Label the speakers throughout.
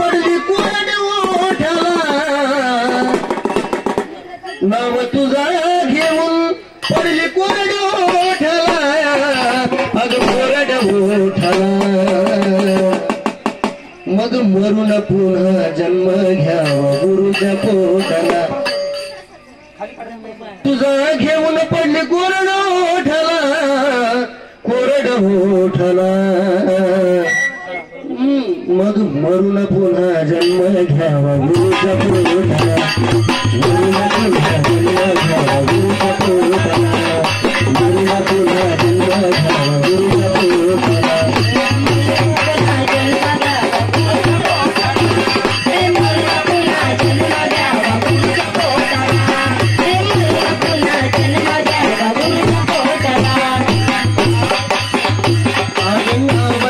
Speaker 1: पडली कोरड ओठाला नाव तुझा घेऊन पडली कोरड ओठाला अग कोरड ओठाला मग मरून पुन्हा जन्म घ्यावा गुरुच्या पोटाला तुझा घेऊन पडली कोरड ओठाला कोरड ओठाला मग मरून पुन्हा जन्म घ्यावा गुरुच्या पोटाला मरून पुन्हा जन्म घ्यावा गुरुच्या पोटाला मरून पुन्हा जन्म घ्यावा गुरुच्या पोटाला मरून पुन्हा जन्म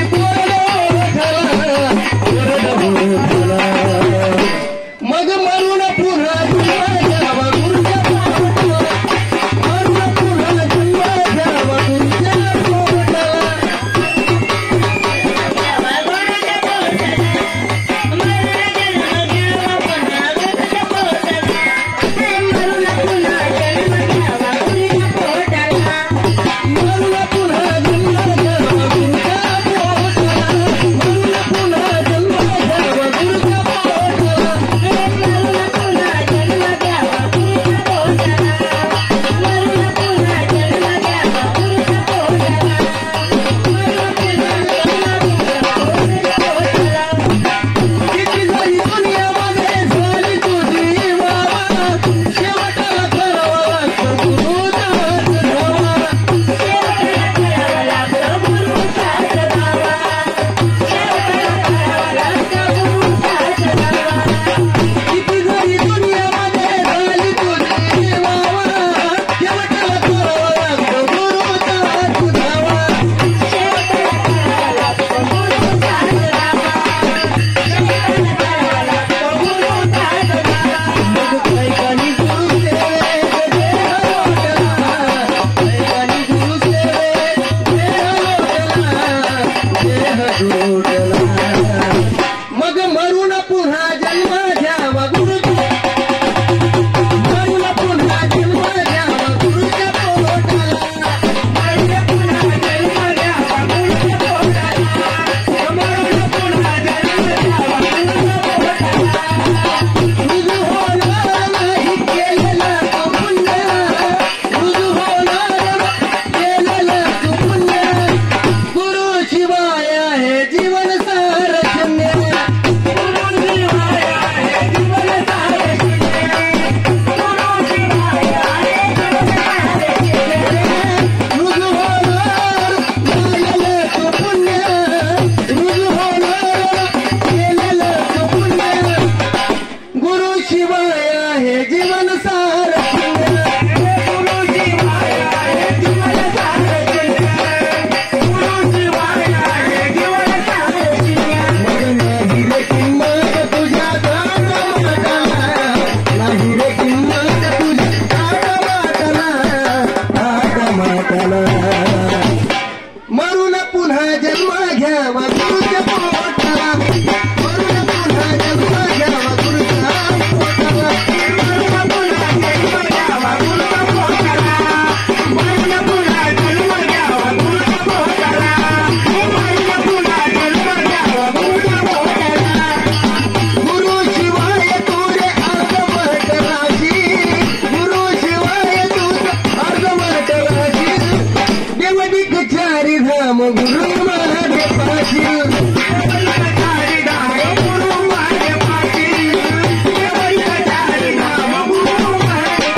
Speaker 1: घ्यावा गुरुच्या पोटाला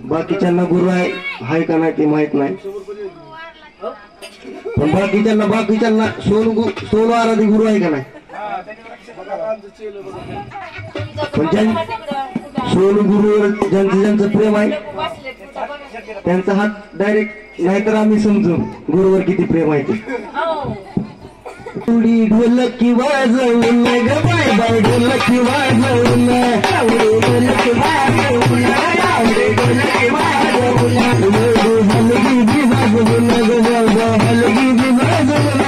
Speaker 1: बाकीच्यांना गुरु आहे का नाही ते माहित नाही, पण बाकीच्यांना सोनू आराधी गुरु आहे का नाही? पण सोनू गुरुवर ज्यांचं प्रेम आहे त्यांचा हात डायरेक्ट, नाहीतर आम्ही समजू गुरुवर किती प्रेम आहे ते. उडी ढोलकी वाजवून ग बाय बाय, ढोलकी वाजवून, ढोलकी वाजवून, ढोलकी वाजवून, हलगी बी वाजवून ग बाबा, हलगी बी वाजवून,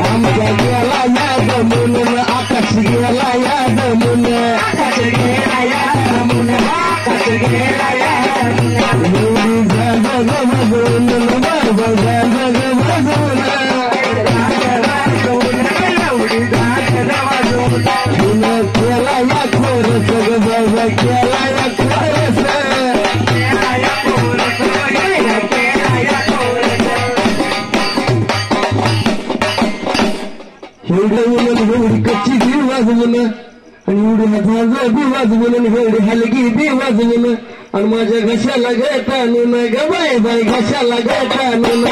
Speaker 1: आमच्या गेला याद म्हणून, आकाश गेला याद म्हणून, आकाश गेला याद म्हणून, आकाश गेला याद म्हणून, एवढी कच्ची बी वाजवून आणि एवढी हाताचा बी वाजवून, एवढी हलगी बी वाजवून, आणि माझ्या घशाला गटानून ग बाय बाय, घशाला गटानून.